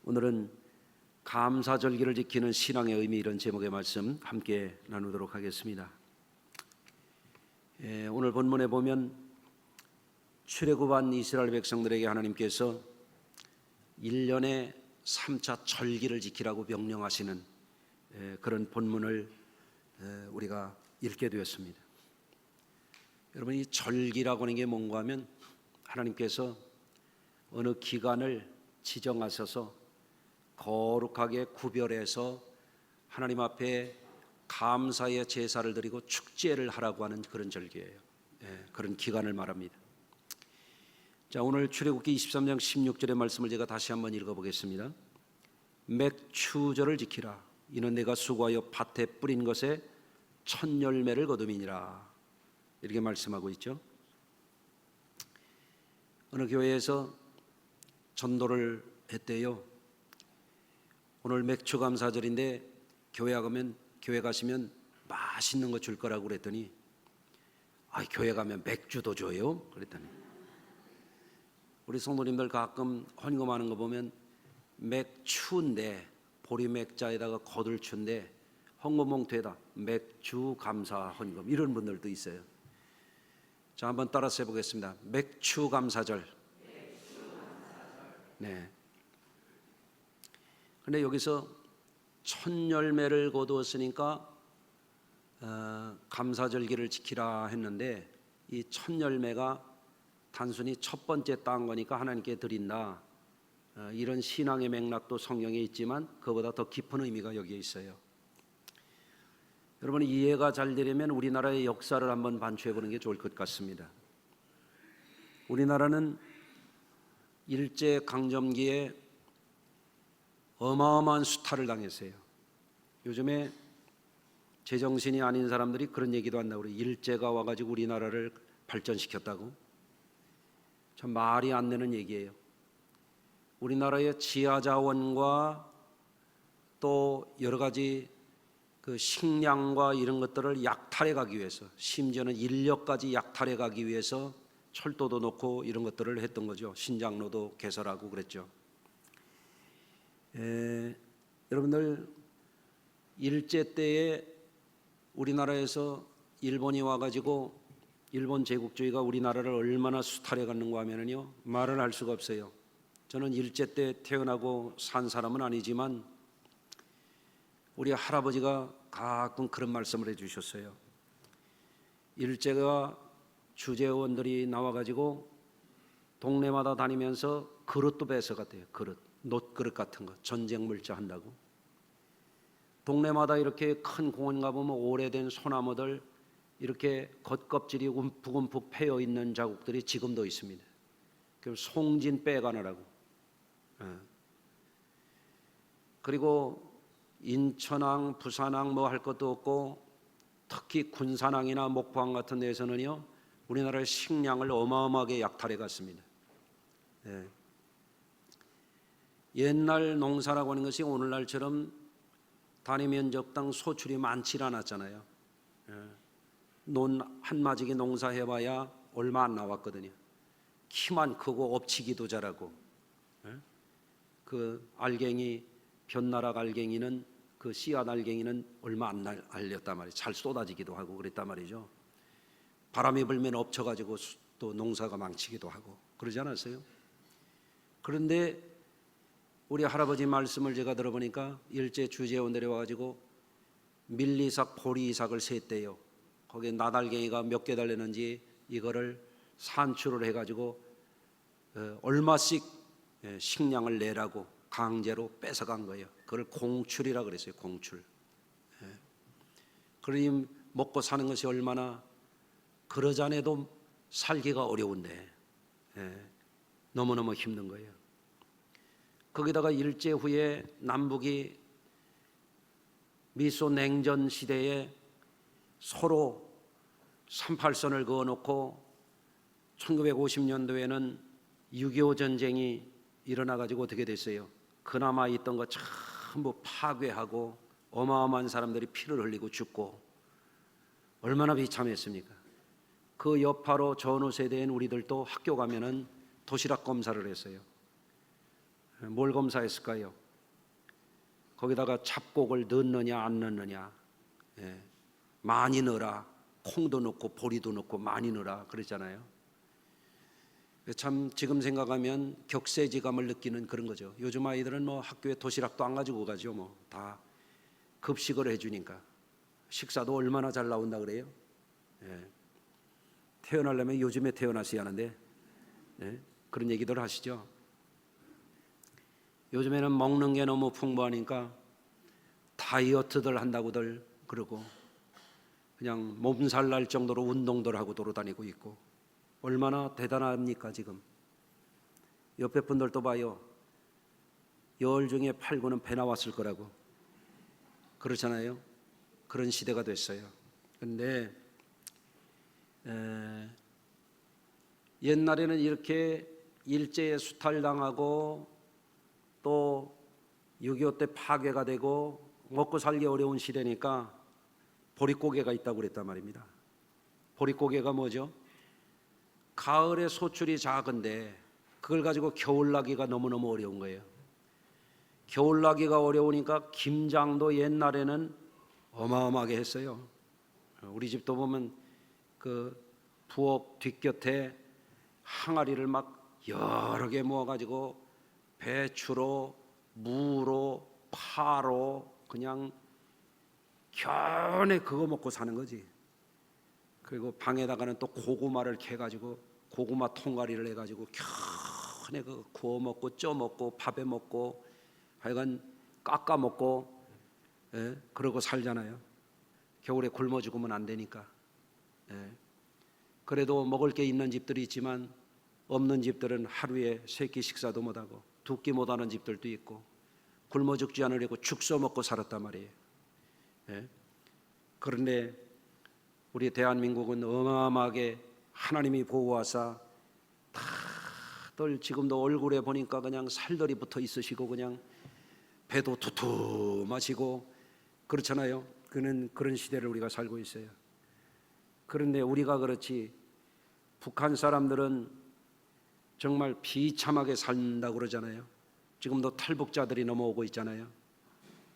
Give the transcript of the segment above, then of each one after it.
오늘은 감사절기를 지키는 신앙의 의미, 이런 제목의 말씀 함께 나누도록 하겠습니다. 오늘 본문에 보면 출애굽한 이스라엘 백성들에게 하나님께서 1년에 3차 절기를 지키라고 명령하시는 그런 본문을 우리가 읽게 되었습니다. 여러분, 이 절기라고 하는 게 뭔가 하면 하나님께서 어느 기간을 지정하셔서 거룩하게 구별해서 하나님 앞에 감사의 제사를 드리고 축제를 하라고 하는 그런 절기예요. 그런 기간을 말합니다. 자, 오늘 출애굽기 23장 16절의 말씀을 제가 다시 한번 읽어보겠습니다. 맥추절을 지키라. 이는 내가 수고하여 밭에 뿌린 것에 첫 열매를 거둠이니라. 이렇게 말씀하고 있죠. 어느 교회에서 전도를 했대요. 오늘 맥추감사절인데 교회 가시면 맛있는 거 줄 거라고 그랬더니 교회 가면 맥주도 줘요? 그랬더니 우리 성도님들 가끔 헌금하는 거 보면 맥추인데 보리맥자에다가 거들추인데 헌금 봉투에다 맥주 감사 헌금, 이런 분들도 있어요. 자, 한번 따라서 해보겠습니다. 맥추감사절. 네. 근데 여기서 첫 열매를 거두었으니까 감사절기를 지키라 했는데, 이 첫 열매가 단순히 첫 번째 딴 거니까 하나님께 드린다, 이런 신앙의 맥락도 성경에 있지만 그보다 더 깊은 의미가 여기에 있어요. 여러분, 이해가 잘 되려면 우리나라의 역사를 한번 반추해 보는 게 좋을 것 같습니다. 우리나라는 일제강점기에 어마어마한 수탈을 당했어요. 요즘에 제정신이 아닌 사람들이 그런 얘기도 한다고 그래요. 일제가 와가지고 우리나라를 발전시켰다고. 참 말이 안 되는 얘기예요. 우리나라의 지하자원과 또 여러 가지 그 식량과 이런 것들을 약탈해 가기 위해서, 심지어는 인력까지 약탈해 가기 위해서 철도도 놓고 이런 것들을 했던 거죠. 신장로도 개설하고 그랬죠. 여러분들, 일제 때에 우리나라에서 일본이 와가지고 일본 제국주의가 우리나라를 얼마나 수탈해 갔는가 하면요, 말을 할 수가 없어요. 저는 일제 때 태어나고 산 사람은 아니지만 우리 할아버지가 가끔 그런 말씀을 해주셨어요. 일제가 주재원들이 나와가지고 동네마다 다니면서 그릇도 뺏어갔대요. 그릇, 놋그릇 같은 거, 전쟁 물자 한다고. 동네마다 이렇게 큰 공원 가보면 오래된 소나무들 이렇게 겉껍질이 움푹움푹 패여 있는 자국들이 지금도 있습니다. 그럼 송진 빼가느라고. 그리고 인천항, 부산항 뭐 할 것도 없고, 특히 군산항이나 목포항 같은 데에서는요, 우리나라의 식량을 어마어마하게 약탈해 갔습니다. 옛날 농사라고 하는 것이 오늘날처럼 단위 면적당 소출이 많지 않았잖아요. 논 한 마지기 농사해봐야 얼마 안 나왔거든요. 키만 크고 엎치기도 잘하고, 그 알갱이, 벼나락 알갱이는, 그 씨앗 알갱이는 얼마 안 알렸단 말이에요. 잘 쏟아지기도 하고 그랬단 말이죠. 바람이 불면 엎쳐가지고 또 농사가 망치기도 하고 그러지 않았어요? 그런데 우리 할아버지 말씀을 제가 들어보니까 일제 주재원들이 와가지고 밀리삭, 보리삭을 셌대요. 거기에 나달갱이가 몇 개 달렸는지 이거를 산출을 해가지고 얼마씩 식량을 내라고 강제로 뺏어간 거예요. 그걸 공출이라 그랬어요. 공출. 그러니 먹고 사는 것이 얼마나, 그러자네도 살기가 어려운데 너무너무 힘든 거예요. 거기다가 일제 후에 남북이 미소 냉전 시대에 서로 38선을 그어놓고 1950년도에는 6.25 전쟁이 일어나가지고 어떻게 됐어요? 그나마 있던 거 전부 파괴하고 어마어마한 사람들이 피를 흘리고 죽고 얼마나 비참했습니까? 그 여파로 전후 세대인 우리들도 학교 가면은 도시락 검사를 했어요. 뭘 검사했을까요? 거기다가 잡곡을 넣느냐 안 넣느냐. 많이 넣어라. 콩도 넣고 보리도 넣고 많이 넣어라 그랬잖아요. 참 지금 생각하면 격세지감을 느끼는 그런 거죠. 요즘 아이들은 뭐 학교에 도시락도 안 가지고 가죠. 뭐 다 급식을 해주니까 식사도 얼마나 잘 나온다 그래요. 태어나려면 요즘에 태어났어야 하는데 그런 얘기들 하시죠. 요즘에는 먹는 게 너무 풍부하니까 다이어트들 한다고들 그러고 그냥 몸살 날 정도로 운동들 하고 돌아다니고 있고 얼마나 대단합니까 지금. 옆에 분들도 봐요. 열 중에 8, 9는 배 나왔을 거라고 그렇잖아요. 그런 시대가 됐어요. 그런데 옛날에는 이렇게 일제에 수탈당하고 또 6.25 때 파괴가 되고 먹고 살기 어려운 시대니까 보릿고개가 있다고 그랬단 말입니다. 보릿고개가 뭐죠? 가을에 소출이 작은데 그걸 가지고 겨울나기가 너무너무 어려운 거예요. 겨울나기가 어려우니까 김장도 옛날에는 어마어마하게 했어요. 우리 집도 보면 그 부엌 뒷곁에 항아리를 막 여러 개 모아가지고 배추로, 무로, 파로 그냥 겨우내 그거 먹고 사는 거지. 그리고 방에다가는 또 고구마를 캐가지고 고구마 통가리를 해가지고 겨우내 그 구워 먹고 쪄 먹고 밥에 먹고 하여간 깎아 먹고 그러고 살잖아요. 겨울에 굶어 죽으면 안 되니까. 그래도 먹을 게 있는 집들이 있지만 없는 집들은 하루에 3끼 식사도 못하고 2끼 못하는 집들도 있고 굶어 죽지 않으려고 죽 써먹고 살았단 말이에요. 그런데 우리 대한민국은 어마어마하게 하나님이 보호하사 다들 지금도 얼굴에 보니까 그냥 살들이 붙어 있으시고 그냥 배도 두툼하시고 그렇잖아요. 그런 시대를 우리가 살고 있어요. 그런데 우리가 그렇지 북한 사람들은 정말 비참하게 산다고 그러잖아요. 지금도 탈북자들이 넘어오고 있잖아요.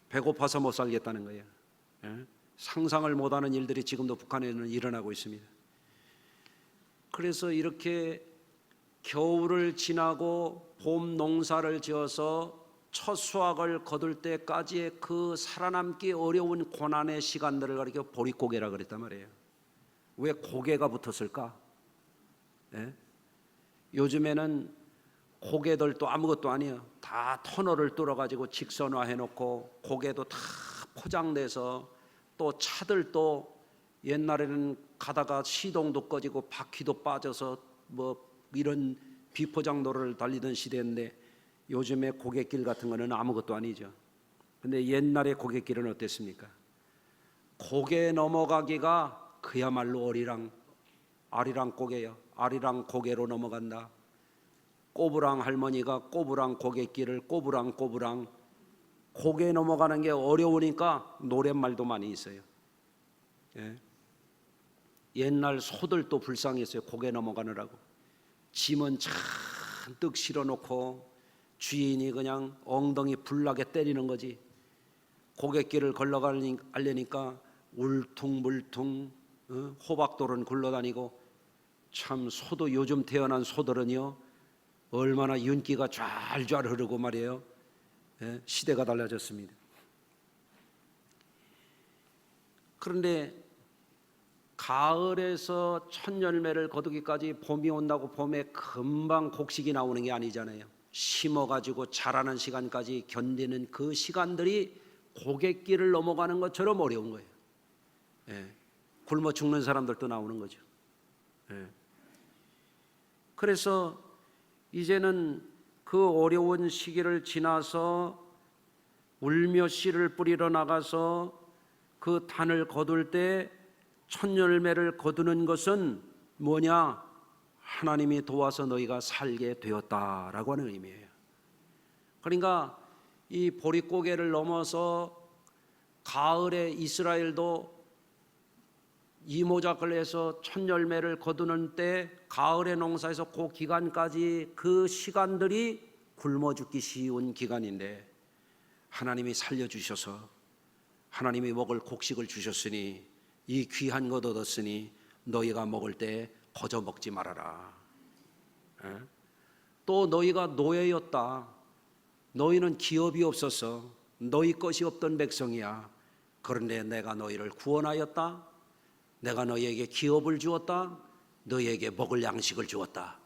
배고파서 못 살겠다는 거예요. 상상을 못하는 일들이 지금도 북한에는 일어나고 있습니다. 그래서 이렇게 겨울을 지나고 봄 농사를 지어서 첫 수확을 거둘 때까지의 그 살아남기 어려운 고난의 시간들을 가리켜 보릿고개라 그랬단 말이에요. 왜 고개가 붙었을까? 요즘에는 고개들도 아무것도 아니에요. 다 터널을 뚫어가지고 직선화해 놓고 고개도 다 포장돼서 또 차들도 옛날에는 가다가 시동도 꺼지고 바퀴도 빠져서 뭐 이런 비포장도로를 달리던 시대인데 요즘에 고갯길 같은 거는 아무것도 아니죠. 근데 옛날의 고갯길은 어땠습니까? 고개 넘어가기가 그야말로 아리랑 고개요. 아리랑 고개로 넘어간다. 꼬부랑 할머니가 꼬부랑 고갯길을 꼬부랑 고개 넘어가는 게 어려우니까 노랫말도 많이 있어요. 옛날 소들도 불쌍했어요. 고개 넘어가느라고 짐은 잔뜩 실어놓고 주인이 그냥 엉덩이 불나게 때리는 거지. 고갯길을 걸러가려니까 울퉁불퉁 호박돌은 굴러다니고 참 소도 요즘 태어난 소들은요 얼마나 윤기가 좔좔 흐르고 말이에요. 시대가 달라졌습니다. 그런데 가을에서 첫 열매를 거두기까지 봄이 온다고 봄에 금방 곡식이 나오는 게 아니잖아요. 심어가지고 자라는 시간까지 견디는 그 시간들이 고갯길을 넘어가는 것처럼 어려운 거예요. 굶어 죽는 사람들도 나오는 거죠. 그래서 이제는 그 어려운 시기를 지나서 울며 씨를 뿌리러 나가서 그 단을 거둘 때 첫 열매를 거두는 것은 뭐냐? 하나님이 도와서 너희가 살게 되었다라고 하는 의미예요. 그러니까 이 보릿고개를 넘어서 가을에 이스라엘도 이모작을 해서 첫 열매를 거두는 때 가을의 농사에서 그 기간까지 그 시간들이 굶어 죽기 쉬운 기간인데 하나님이 살려주셔서 하나님이 먹을 곡식을 주셨으니 이 귀한 것 얻었으니 너희가 먹을 때 거저 먹지 말아라. 또 너희가 노예였다. 너희는 기업이 없어서 너희 것이 없던 백성이야. 그런데 내가 너희를 구원하였다. 내가 너희에게 기업을 주었다. 너희에게 먹을 양식을 주었다.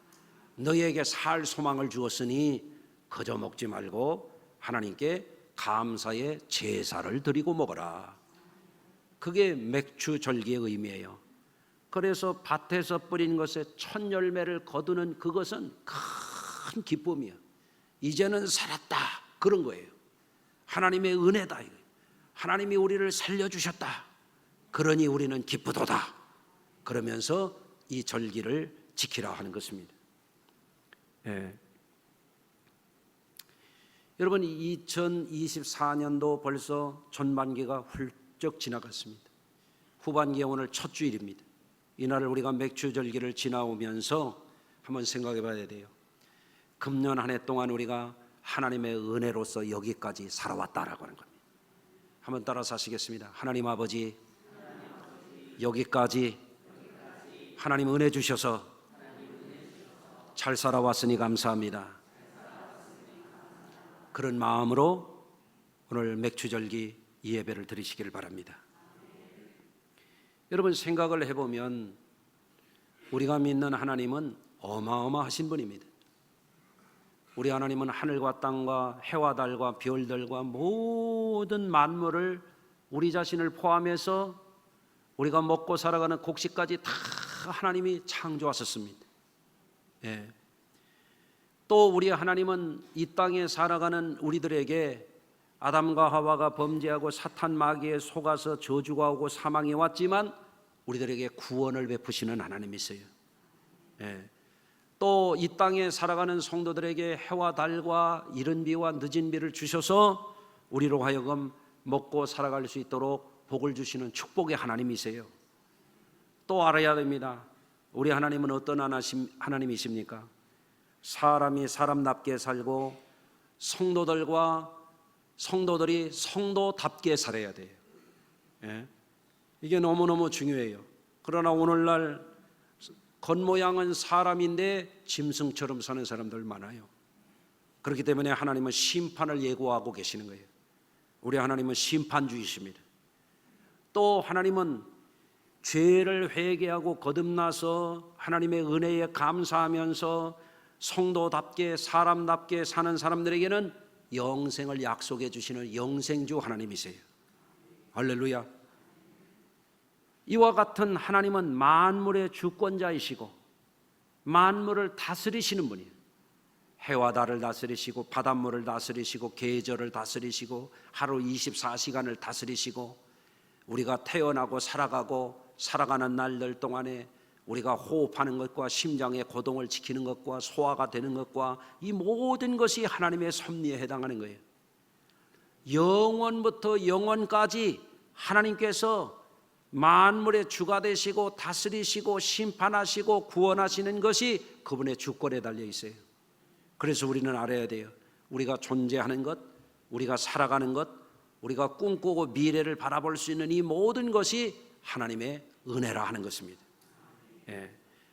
너희에게 살 소망을 주었으니 거저 먹지 말고 하나님께 감사의 제사를 드리고 먹어라. 그게 맥주절기의 의미예요. 그래서 밭에서 뿌린 것에 첫 열매를 거두는 그것은 큰 기쁨이야. 이제는 살았다, 그런 거예요. 하나님의 은혜다. 하나님이 우리를 살려주셨다. 그러니 우리는 기쁘도다. 그러면서 이 절기를 지키라 하는 것입니다. 여러분, 2024년도 벌써 전반기가 훌쩍 지나갔습니다. 후반기에 오늘 첫 주일입니다. 이날을 우리가 맥주절기를 지나오면서 한번 생각해 봐야 돼요. 금년 한 해 동안 우리가 하나님의 은혜로서 여기까지 살아왔다라고 하는 겁니다. 한번 따라서 하시겠습니다. 하나님 아버지, 여기까지 하나님 은혜 주셔서 잘 살아왔으니 감사합니다. 그런 마음으로 오늘 맥주절기 이 예배를 드리시기를 바랍니다. 여러분, 생각을 해보면 우리가 믿는 하나님은 어마어마하신 분입니다. 우리 하나님은 하늘과 땅과 해와 달과 별들과 모든 만물을 우리 자신을 포함해서 우리가 먹고 살아가는 곡식까지 다 하나님이 창조하셨습니다. 또 우리 하나님은 이 땅에 살아가는 우리들에게 아담과 하와가 범죄하고 사탄 마귀에 속아서 저주가 오고 사망이 왔지만 우리들에게 구원을 베푸시는 하나님이세요. 또 이 땅에 살아가는 성도들에게 해와 달과 이른 비와 늦은 비를 주셔서 우리로 하여금 먹고 살아갈 수 있도록 복을 주시는 축복의 하나님이세요. 또 알아야 됩니다. 우리 하나님은 어떤 하나님이십니까? 사람이 사람답게 살고 성도들이 성도답게 살아야 돼요. 이게 너무너무 중요해요. 그러나 오늘날 겉모양은 사람인데 짐승처럼 사는 사람들 많아요. 그렇기 때문에 하나님은 심판을 예고하고 계시는 거예요. 우리 하나님은 심판주이십니다. 또 하나님은 죄를 회개하고 거듭나서 하나님의 은혜에 감사하면서 성도답게 사람답게 사는 사람들에게는 영생을 약속해 주시는 영생주 하나님이세요. 할렐루야. 이와 같은 하나님은 만물의 주권자이시고 만물을 다스리시는 분이에요. 해와 달을 다스리시고 바닷물을 다스리시고 계절을 다스리시고 하루 24시간을 다스리시고 우리가 태어나고 살아가는 날들 동안에 우리가 호흡하는 것과 심장의 고동을 지키는 것과 소화가 되는 것과 이 모든 것이 하나님의 섭리에 해당하는 거예요. 영원부터 영원까지 하나님께서 만물의 주가 되시고 다스리시고 심판하시고 구원하시는 것이 그분의 주권에 달려 있어요. 그래서 우리는 알아야 돼요. 우리가 존재하는 것, 우리가 살아가는 것, 우리가 꿈꾸고 미래를 바라볼 수 있는 이 모든 것이 하나님의 은혜라 하는 것입니다.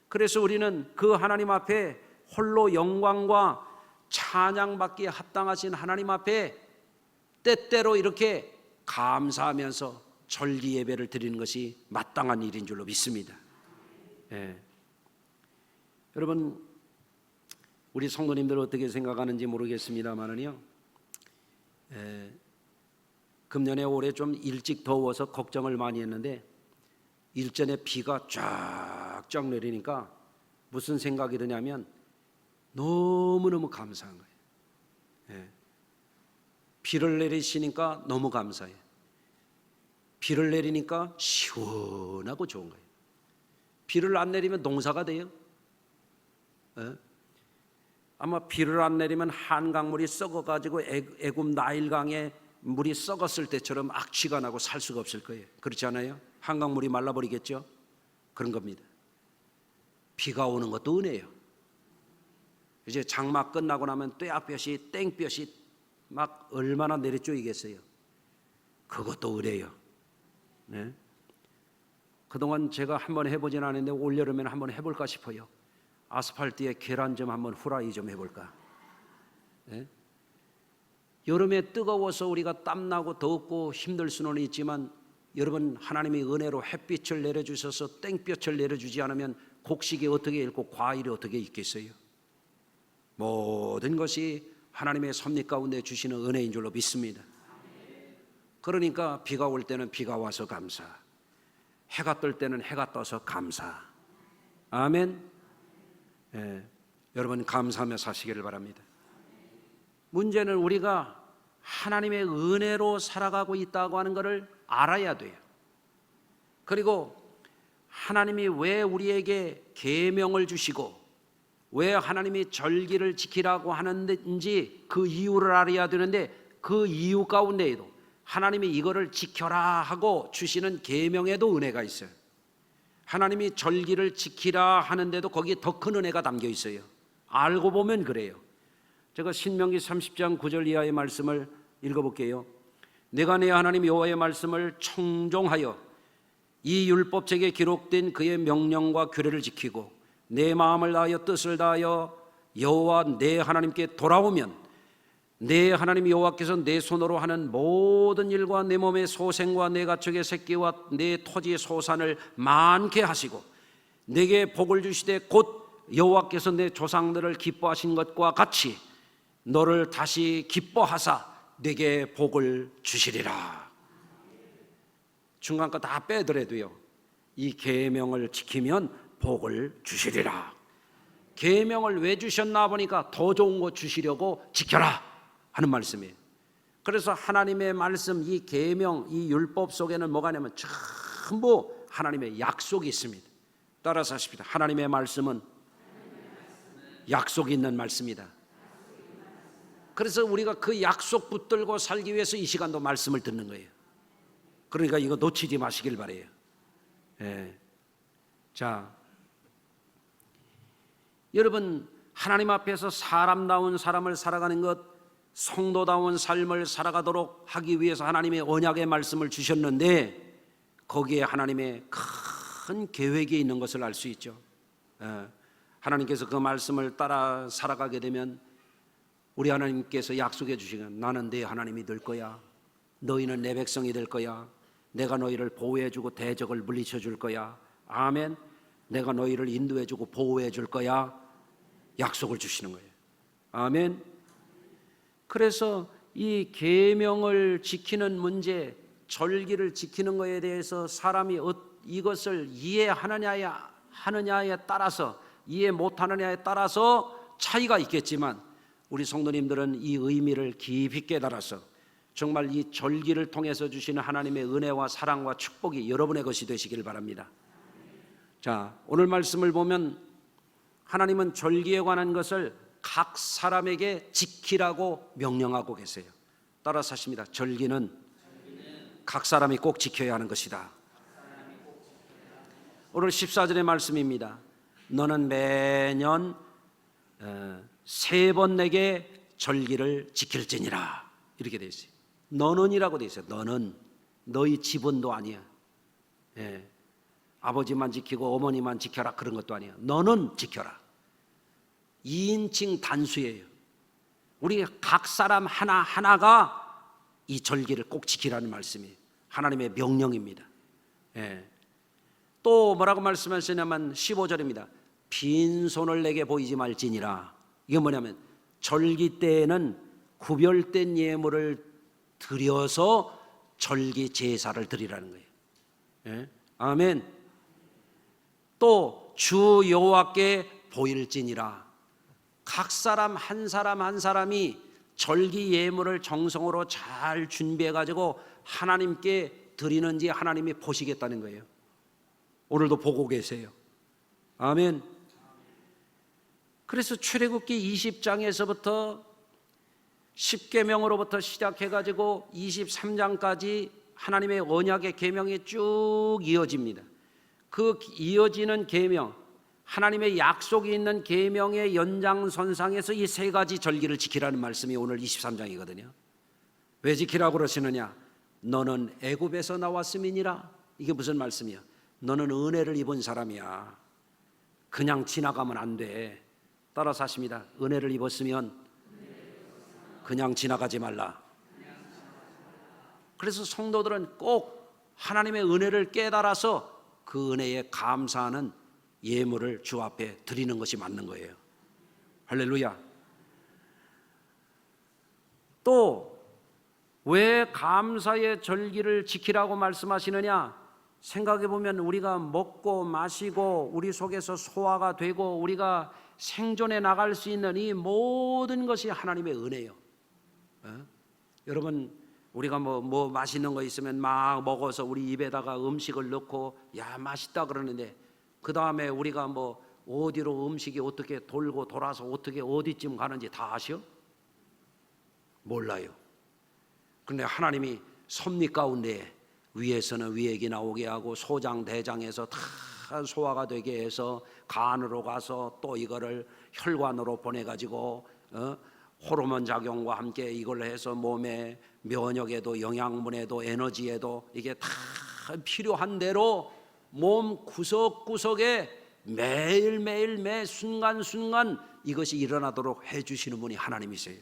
그래서 우리는 그 하나님 앞에 홀로 영광과 찬양받기에 합당하신 하나님 앞에 때때로 이렇게 감사하면서 절기 예배를 드리는 것이 마땅한 일인 줄로 믿습니다. 여러분, 우리 성도님들 어떻게 생각하는지 모르겠습니다만은요, 금년에 올해 좀 일찍 더워서 걱정을 많이 했는데 일전에 비가 쫙쫙 내리니까 무슨 생각이 드냐면 너무너무 감사한 거예요. 비를 내리시니까 너무 감사해요. 비를 내리니까 시원하고 좋은 거예요. 비를 안 내리면 농사가 돼요? 아마 비를 안 내리면 한강물이 썩어가지고 애굽 나일강에 물이 썩었을 때처럼 악취가 나고 살 수가 없을 거예요. 그렇지 않아요? 한강물이 말라버리겠죠? 그런 겁니다. 비가 오는 것도 은혜예요. 이제 장마 끝나고 나면 뙤약볕이 땡볕이 막 얼마나 내리쬐이겠어요. 그것도 의뢰요. 네? 그동안 제가 한번 해보진 않았는데 올여름에는 한번 해볼까 싶어요. 아스팔트에 계란 좀 한번 후라이 좀 해볼까. 네? 여름에 뜨거워서 우리가 땀나고 덥고 힘들 수는 있지만 여러분, 하나님이 은혜로 햇빛을 내려주셔서 땡볕을 내려주지 않으면 곡식이 어떻게 읽고 과일이 어떻게 있겠어요? 모든 것이 하나님의 섭리 가운데 주시는 은혜인 줄로 믿습니다. 그러니까 비가 올 때는 비가 와서 감사, 해가 뜰 때는 해가 떠서 감사. 아멘. 여러분, 감사하며 사시기를 바랍니다. 문제는 우리가 하나님의 은혜로 살아가고 있다고 하는 것을 알아야 돼요. 그리고 하나님이 왜 우리에게 계명을 주시고 왜 하나님이 절기를 지키라고 하는지 그 이유를 알아야 되는데, 그 이유 가운데에도 하나님이 이거를 지켜라 하고 주시는 계명에도 은혜가 있어요. 하나님이 절기를 지키라 하는데도 거기에 더 큰 은혜가 담겨 있어요. 알고 보면 그래요. 제가 신명기 30장 9절 이하의 말씀을 읽어볼게요. 내가 내 하나님 여호와의 말씀을 청종하여 이 율법책에 기록된 그의 명령과 규례를 지키고 내 마음을 다하여 뜻을 다하여 여호와 내 하나님께 돌아오면 내 하나님 여호와께서 내 손으로 하는 모든 일과 내 몸의 소생과 내 가축의 새끼와 내 토지의 소산을 많게 하시고 내게 복을 주시되 곧 여호와께서 내 조상들을 기뻐하신 것과 같이 너를 다시 기뻐하사 내게 복을 주시리라. 중간 거 다 빼더라도요, 이 계명을 지키면 복을 주시리라. 계명을 왜 주셨나 보니까 더 좋은 거 주시려고 지켜라 하는 말씀이에요. 그래서 하나님의 말씀, 이 계명, 이 율법 속에는 뭐가 있냐면 전부 하나님의 약속이 있습니다. 따라서 하십시다. 하나님의 말씀은 약속이 있는 말씀이다. 그래서 우리가 그 약속 붙들고 살기 위해서 이 시간도 말씀을 듣는 거예요. 그러니까 이거 놓치지 마시길 바라요. 자, 여러분, 하나님 앞에서 사람다운 삶을 살아가는 것, 성도다운 삶을 살아가도록 하기 위해서 하나님의 언약의 말씀을 주셨는데 거기에 하나님의 큰 계획이 있는 것을 알 수 있죠. 하나님께서 그 말씀을 따라 살아가게 되면 우리 하나님께서 약속해 주시면 나는 네 하나님이 될 거야. 너희는 내 백성이 될 거야. 내가 너희를 보호해 주고 대적을 물리쳐 줄 거야. 아멘. 내가 너희를 인도해 주고 보호해 줄 거야. 약속을 주시는 거예요. 아멘. 그래서 이 계명을 지키는 문제, 절기를 지키는 것에 대해서 사람이 이것을 이해하느냐에 따라서, 이해 못하느냐에 따라서 차이가 있겠지만 우리 성도님들은 이 의미를 깊이 깨달아서 정말 이 절기를 통해서 주시는 하나님의 은혜와 사랑과 축복이 여러분의 것이 되시길 바랍니다. 자, 오늘 말씀을 보면 하나님은 절기에 관한 것을 각 사람에게 지키라고 명령하고 계세요. 따라서 하십니다. 절기는 각 사람이 꼭 지켜야 하는 것이다. 오늘 14절의 말씀입니다. 너는 매년 3번 내게 절기를 지킬지니라. 이렇게 되어 있어요. 너는이라고 되어 있어요. 너는. 너희 지분도 아니야. 아버지만 지키고 어머니만 지켜라 그런 것도 아니야. 너는 지켜라. 2인칭 단수예요. 우리 각 사람 하나하나가 이 절기를 꼭 지키라는 말씀이에요. 하나님의 명령입니다. 또 뭐라고 말씀하시냐면 15절입니다. 빈손을 내게 보이지 말지니라. 이게 뭐냐면 절기 때에는 구별된 예물을 드려서 절기 제사를 드리라는 거예요. 아멘. 또 주 여호와께 보일지니라. 각 사람 한 사람이 절기 예물을 정성으로 잘 준비해 가지고 하나님께 드리는지 하나님이 보시겠다는 거예요. 오늘도 보고 계세요. 아멘. 그래서 출애굽기 20장에서부터 10계명으로부터 시작해 가지고 23장까지 하나님의 언약의 계명이 쭉 이어집니다. 그 이어지는 계명, 하나님의 약속이 있는 계명의 연장선상에서 이 세 가지 절기를 지키라는 말씀이 오늘 23장이거든요. 왜 지키라고 그러시느냐? 너는 애굽에서 나왔음이니라. 이게 무슨 말씀이야? 너는 은혜를 입은 사람이야. 그냥 지나가면 안 돼. 따라서 하십니다. 은혜를 입었으면 그냥 지나가지 말라. 그래서 성도들은 꼭 하나님의 은혜를 깨달아서 그 은혜에 감사하는 예물을 주 앞에 드리는 것이 맞는 거예요. 할렐루야. 또 왜 감사의 절기를 지키라고 말씀하시느냐? 생각해 보면 우리가 먹고 마시고 우리 속에서 소화가 되고 우리가 생존해 나갈 수 있는 이 모든 것이 하나님의 은혜예요. 여러분, 우리가 뭐 맛있는 거 있으면 막 먹어서 우리 입에다가 음식을 넣고 야 맛있다 그러는데 그 다음에 우리가 뭐 어디로 음식이 어떻게 돌고 돌아서 어떻게 어디쯤 가는지 다 아셔? 몰라요. 그런데 하나님이 섭리 가운데 위에서는 위액이 나오게 하고 소장 대장에서 다 소화가 되게 해서 간으로 가서 또 이거를 혈관으로 보내가지고 호르몬 작용과 함께 이걸 해서 몸의 면역에도 영양분에도 에너지에도 이게 다 필요한 대로 몸 구석구석에 매일매일 매 순간순간 이것이 일어나도록 해주시는 분이 하나님이세요.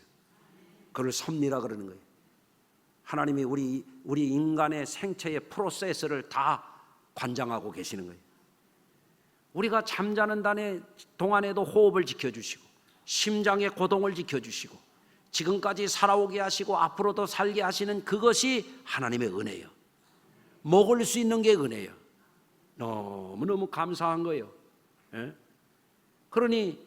그걸 섭리라 그러는 거예요. 하나님이 우리 인간의 생체의 프로세스를 다 관장하고 계시는 거예요. 우리가 잠자는 동안에도 호흡을 지켜주시고 심장의 고동을 지켜주시고 지금까지 살아오게 하시고 앞으로도 살게 하시는 그것이 하나님의 은혜예요. 먹을 수 있는 게 은혜예요. 너무너무 감사한 거예요. 그러니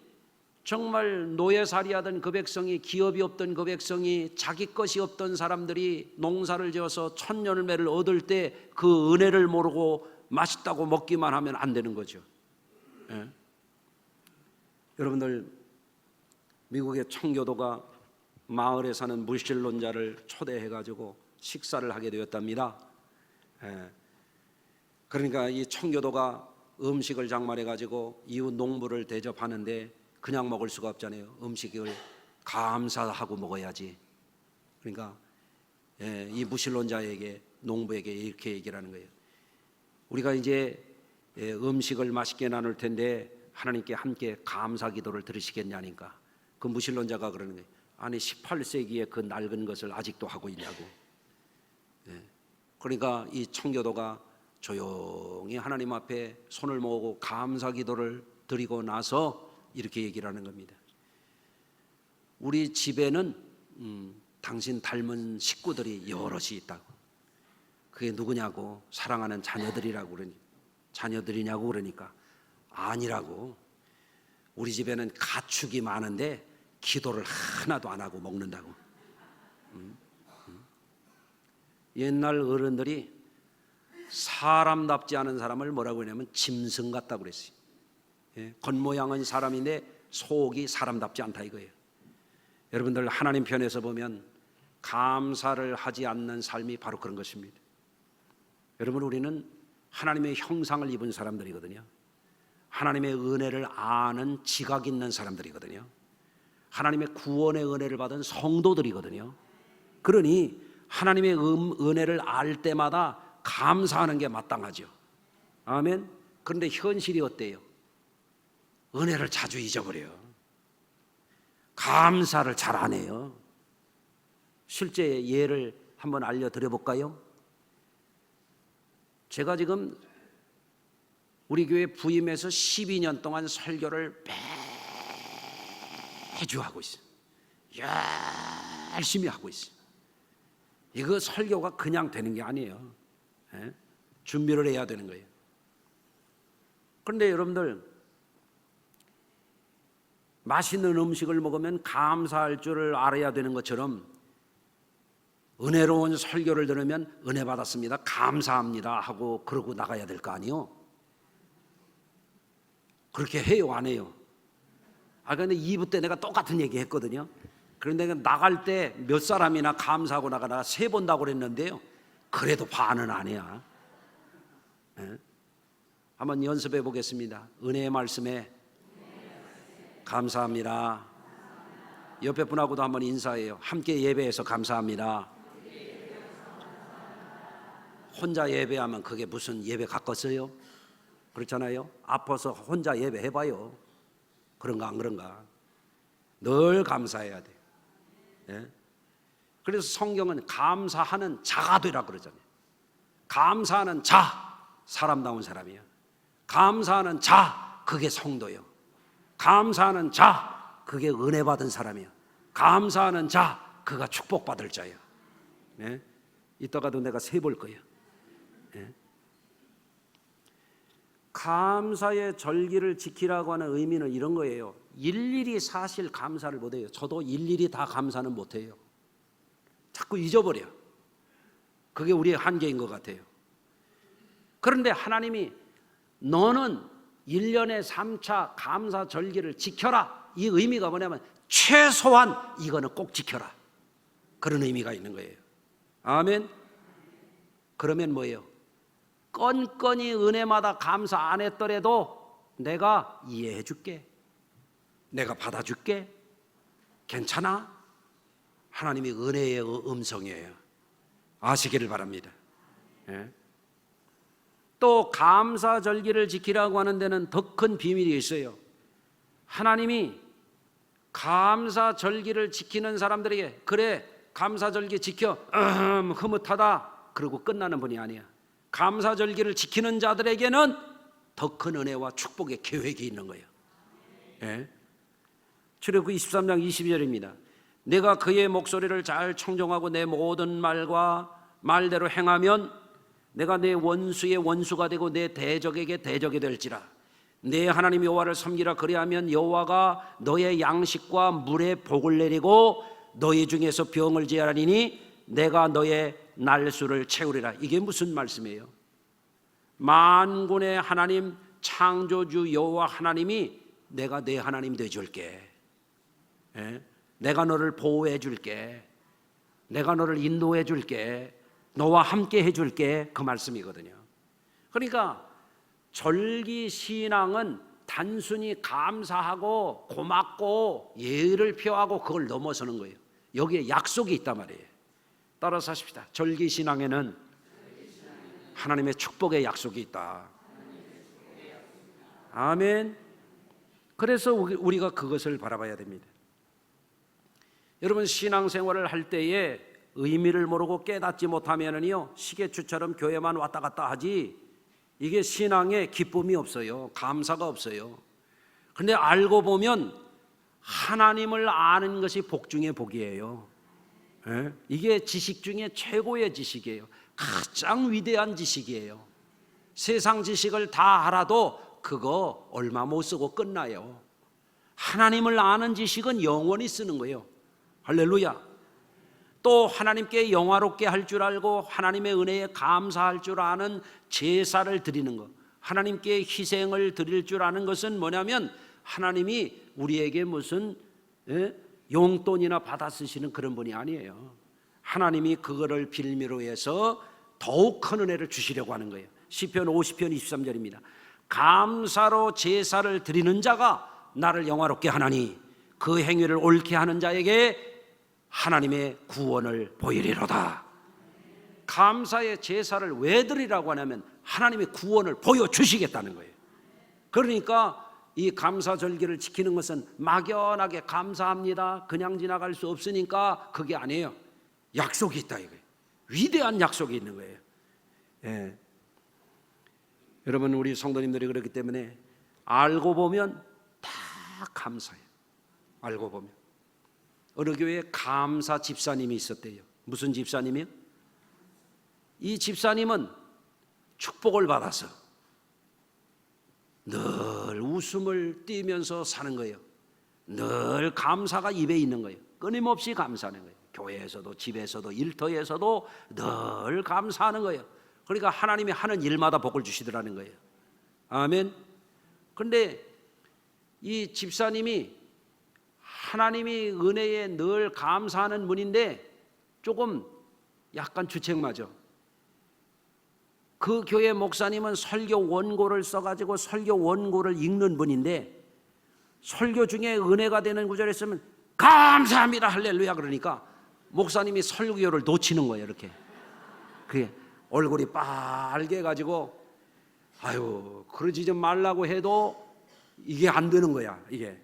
정말 노예살이하던 그 백성이, 기업이 없던 그 백성이, 자기 것이 없던 사람들이 농사를 지어서 천년을매를 얻을 때 그 은혜를 모르고 맛있다고 먹기만 하면 안 되는 거죠. 여러분들, 미국의 청교도가 마을에 사는 무신론자를 초대해가지고 식사를 하게 되었답니다. 그러니까 이 청교도가 음식을 장만해가지고 이웃 농부를 대접하는데 그냥 먹을 수가 없잖아요. 음식을 감사하고 먹어야지. 그러니까 이 무신론자에게, 농부에게 이렇게 얘기를 하는 거예요. 우리가 이제 음식을 맛있게 나눌 텐데 하나님께 함께 감사 기도를 드리시겠냐니까 그 무신론자가 그러는 거예요. 아니 18세기에 그 낡은 것을 아직도 하고 있냐고. 그러니까 이 청교도가 조용히 하나님 앞에 손을 모으고 감사 기도를 드리고 나서 이렇게 얘기를 하는 겁니다. 우리 집에는 당신 닮은 식구들이 여럿이 있다고. 그게 누구냐고. 사랑하는 자녀들이라고 그러니. 자녀들이냐고 그러니까 아니라고. 우리 집에는 가축이 많은데 기도를 하나도 안 하고 먹는다고. 옛날 어른들이 사람답지 않은 사람을 뭐라고 하냐면 짐승 같다고 그랬어요. 겉모양은 사람인데 속이 사람답지 않다 이거예요. 여러분들, 하나님 편에서 보면 감사를 하지 않는 삶이 바로 그런 것입니다. 여러분, 우리는 하나님의 형상을 입은 사람들이거든요. 하나님의 은혜를 아는 지각 있는 사람들이거든요. 하나님의 구원의 은혜를 받은 성도들이거든요. 그러니 하나님의 은혜를 알 때마다 감사하는 게 마땅하죠. 아멘. 그런데 현실이 어때요? 은혜를 자주 잊어버려요. 감사를 잘 안 해요. 실제 예를 한번 알려드려 볼까요? 제가 지금 우리 교회 부임해서 12년 동안 설교를 매주 하고 있어요. 열심히 하고 있어요. 이거 설교가 그냥 되는 게 아니에요. 준비를 해야 되는 거예요. 그런데 여러분들, 맛있는 음식을 먹으면 감사할 줄을 알아야 되는 것처럼 은혜로운 설교를 들으면 은혜 받았습니다, 감사합니다 하고 그러고 나가야 될 거 아니에요? 그렇게 해요, 안 해요? 근데 2부 때 내가 똑같은 얘기 했거든요. 그런데 나갈 때 몇 사람이나 감사하고 나가다가 3번 다고 그랬는데요, 그래도 반은 안 해요. 한번 연습해 보겠습니다. 은혜의 말씀에 감사합니다. 옆에 분하고도 한번 인사해요. 함께 예배해서 감사합니다. 혼자 예배하면 그게 무슨 예배 같겠어요? 그렇잖아요. 아파서 혼자 예배 해봐요. 그런가 안 그런가? 늘 감사해야 돼. 예? 그래서 성경은 감사하는 자가 되라 그러잖아요. 감사하는 자, 사람다운 사람이야. 감사하는 자, 그게 성도요. 감사하는 자, 그게 은혜 받은 사람이야. 감사하는 자, 그가 축복받을 자야. 예? 이따가도 내가 세볼 거예요. 예? 감사의 절기를 지키라고 하는 의미는 이런 거예요. 일일이 사실 감사를 못해요. 저도 일일이 다 감사는 못해요. 자꾸 잊어버려. 그게 우리의 한계인 것 같아요. 그런데 하나님이 너는 1년에 3차 감사 절기를 지켜라. 이 의미가 뭐냐면 최소한 이거는 꼭 지켜라. 그런 의미가 있는 거예요. 아멘. 그러면 뭐예요? 건건이 은혜마다 감사 안 했더라도 내가 이해해 줄게. 내가 받아줄게. 괜찮아? 하나님이 은혜의 음성이에요. 아시기를 바랍니다. 예? 또 감사절기를 지키라고 하는 데는 더 큰 비밀이 있어요. 하나님이 감사절기를 지키는 사람들에게 그래 감사절기 지켜 흐뭇하다 그러고 끝나는 분이 아니야. 감사절기를 지키는 자들에게는 더 큰 은혜와 축복의 계획이 있는 거예요. 예? 출애굽기 23장 22절입니다. 내가 그의 목소리를 잘 청종하고 내 모든 말대로 행하면 내가 내 원수의 원수가 되고 내 대적에게 대적이 될지라. 내 하나님 여호와를 섬기라. 그리하면 여호와가 너의 양식과 물에 복을 내리고 너희 중에서 병을 제하리니 내가 너의 날수를 채우리라. 이게 무슨 말씀이에요? 만군의 하나님 창조주 여호와 하나님이 내가 내 하나님 되어줄게. 예? 내가 너를 보호해 줄게. 내가 너를 인도해 줄게. 너와 함께 해 줄게. 그 말씀이거든요. 그러니까 절기 신앙은 단순히 감사하고 고맙고 예의를 표하고 그걸 넘어서는 거예요. 여기에 약속이 있단 말이에요. 따라서 하십시다. 절기 신앙에는 하나님의 축복의 약속이 있다. 아멘. 그래서 우리가 그것을 바라봐야 됩니다. 여러분 신앙생활을 할 때에 의미를 모르고 깨닫지 못하면은요 시계추처럼 교회만 왔다 갔다 하지 이게 신앙에 기쁨이 없어요. 감사가 없어요. 그런데 알고 보면 하나님을 아는 것이 복 중에 복이에요. 예? 이게 지식 중에 최고의 지식이에요. 가장 위대한 지식이에요. 세상 지식을 다 알아도 그거 얼마 못 쓰고 끝나요. 하나님을 아는 지식은 영원히 쓰는 거예요. 할렐루야. 또 하나님께 영화롭게 할 줄 알고 하나님의 은혜에 감사할 줄 아는 제사를 드리는 것, 하나님께 희생을 드릴 줄 아는 것은 뭐냐면 하나님이 우리에게 무슨 용돈이나 받아 쓰시는 그런 분이 아니에요. 하나님이 그거를 빌미로 해서 더욱 큰 은혜를 주시려고 하는 거예요. 시편 50편 23절입니다. 감사로 제사를 드리는 자가 나를 영화롭게 하나니 그 행위를 옳게 하는 자에게 하나님의 구원을 보이리로다. 감사의 제사를 왜 드리라고 하냐면 하나님의 구원을 보여주시겠다는 거예요. 그러니까 이 감사절기를 지키는 것은 막연하게 감사합니다 그냥 지나갈 수 없으니까 그게 아니에요. 약속이 있다 이거예요. 위대한 약속이 있는 거예요. 예. 여러분 우리 성도님들이 그렇기 때문에 알고 보면 다 감사해요. 알고 보면 어느 교회에 감사 집사님이 있었대요. 무슨 집사님이요? 이 집사님은 축복을 받아서 늘 웃음을 띠면서 사는 거예요. 늘 감사가 입에 있는 거예요. 끊임없이 감사하는 거예요. 교회에서도 집에서도 일터에서도 늘 감사하는 거예요. 그러니까 하나님이 하는 일마다 복을 주시더라는 거예요. 아멘. 그런데 이 집사님이 하나님이 은혜에 늘 감사하는 분인데 조금 약간 주책맞아. 그 교회 목사님은 설교 원고를 써가지고 설교 원고를 읽는 분인데 설교 중에 은혜가 되는 구절이 있으면 감사합니다 할렐루야 그러니까 목사님이 설교를 놓치는 거예요. 이렇게 그게 얼굴이 빨개 가지고 아유 그러지 좀 말라고 해도 이게 안 되는 거야. 이게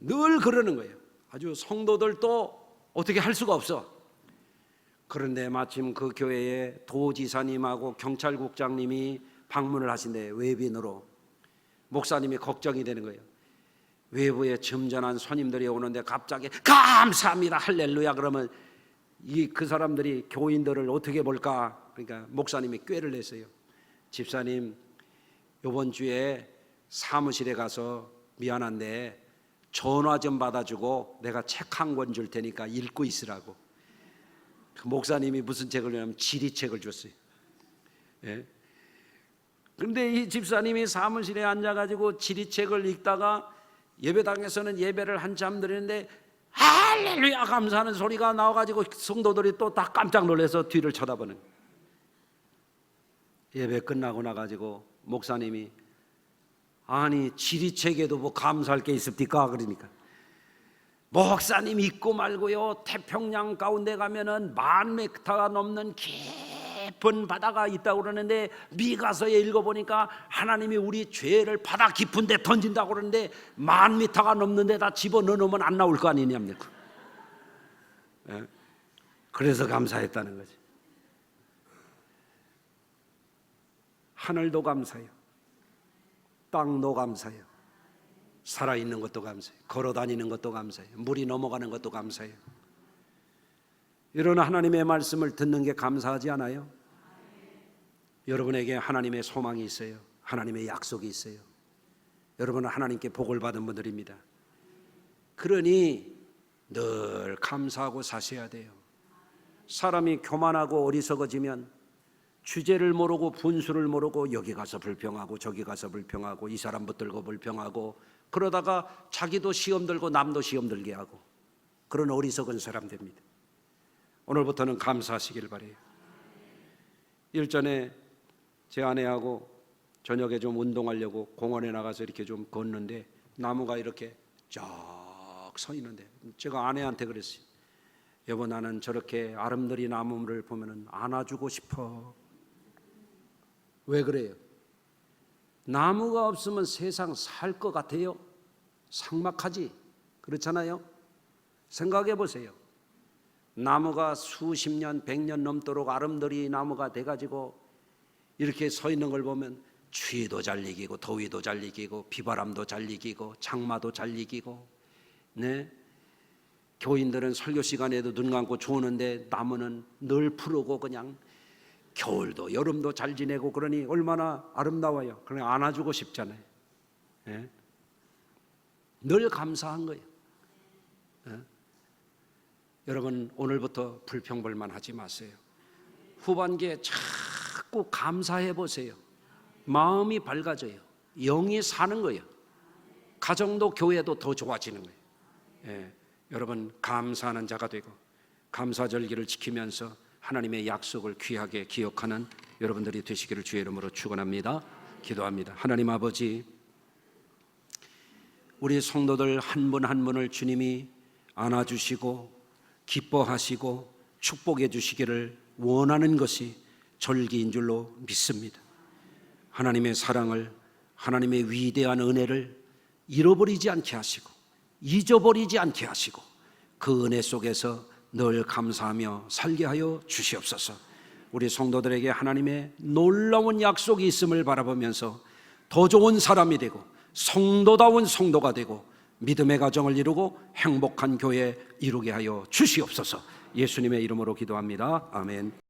늘 그러는 거예요. 아주 성도들도 어떻게 할 수가 없어. 그런데 마침 그 교회에 도지사님하고 경찰국장님이 방문을 하신대. 외빈으로. 목사님이 걱정이 되는 거예요. 외부에 점잖은 손님들이 오는데 갑자기 감사합니다 할렐루야 그러면 그 사람들이 교인들을 어떻게 볼까. 그러니까 목사님이 꾀를 냈어요. 집사님 이번 주에 사무실에 가서 미안한데 전화 좀 받아주고 내가 책 한 권 줄 테니까 읽고 있으라고. 그 목사님이 무슨 책을 주냐면 지리책을 줬어요. 예? 그런데 이 집사님이 사무실에 앉아가지고 지리책을 읽다가 예배당에서는 예배를 한참 드리는데 할렐루야 감사하는 소리가 나와가지고 성도들이 또 다 깜짝 놀라서 뒤를 쳐다보는. 예배 끝나고 나가지고 목사님이 아니 지리책에도 뭐 감사할 게 있습니까? 그러니까 목사님 있고 말고요 태평양 가운데 가면은 10,000m가 넘는 깊은 바다가 있다고 그러는데 미가서에 읽어보니까 하나님이 우리 죄를 바다 깊은 데 던진다고 그러는데 10,000m가 넘는 데다 집어넣으면 안 나올 거 아니냐입니까? 예? 그래서 감사했다는 거지. 하늘도 감사해요. 땅도 감사해요. 살아있는 것도 감사해요. 걸어다니는 것도 감사해요. 물이 넘어가는 것도 감사해요. 이런 하나님의 말씀을 듣는 게 감사하지 않아요? 여러분에게 하나님의 소망이 있어요. 하나님의 약속이 있어요. 여러분은 하나님께 복을 받은 분들입니다. 그러니 늘 감사하고 사셔야 돼요. 사람이 교만하고 어리석어지면 주제를 모르고 분수를 모르고 여기 가서 불평하고 저기 가서 불평하고 이 사람 붙들고 불평하고 그러다가 자기도 시험 들고 남도 시험 들게 하고 그런 어리석은 사람 됩니다. 오늘부터는 감사하시길 바라요. 일전에 제 아내하고 저녁에 좀 운동하려고 공원에 나가서 이렇게 좀 걷는데 나무가 이렇게 쫙 서 있는데 제가 아내한테 그랬어요. 여보 나는 저렇게 아름드리 나무를 보면 안아주고 싶어. 왜 그래요? 나무가 없으면 세상 살 것 같아요? 삭막하지? 그렇잖아요? 생각해 보세요. 나무가 수십 년, 100년 넘도록 아름드리 나무가 돼가지고 이렇게 서 있는 걸 보면 추위도 잘 이기고 더위도 잘 이기고 비바람도 잘 이기고 장마도 잘 이기고 네? 교인들은 설교 시간에도 눈 감고 좋으는데 나무는 늘 푸르고 그냥 겨울도 여름도 잘 지내고 그러니 얼마나 아름다워요. 그러니 안아주고 싶잖아요. 예? 늘 감사한 거예요. 예? 여러분 오늘부터 불평불만 하지 마세요. 후반기에 자꾸 감사해 보세요. 마음이 밝아져요. 영이 사는 거예요. 가정도 교회도 더 좋아지는 거예요. 예. 여러분 감사하는 자가 되고 감사절기를 지키면서 하나님의 약속을 귀하게 기억하는 여러분들이 되시기를 주의 이름으로 축원합니다. 기도합니다. 하나님 아버지, 우리 성도들 한 분 한 분을 주님이 안아주시고 기뻐하시고 축복해 주시기를 원하는 것이 절기인 줄로 믿습니다. 하나님의 사랑을, 하나님의 위대한 은혜를 잃어버리지 않게 하시고 잊어버리지 않게 하시고 그 은혜 속에서 늘 감사하며 살게 하여 주시옵소서. 우리 성도들에게 하나님의 놀라운 약속이 있음을 바라보면서 더 좋은 사람이 되고 성도다운 성도가 되고 믿음의 가정을 이루고 행복한 교회 이루게 하여 주시옵소서. 예수님의 이름으로 기도합니다. 아멘.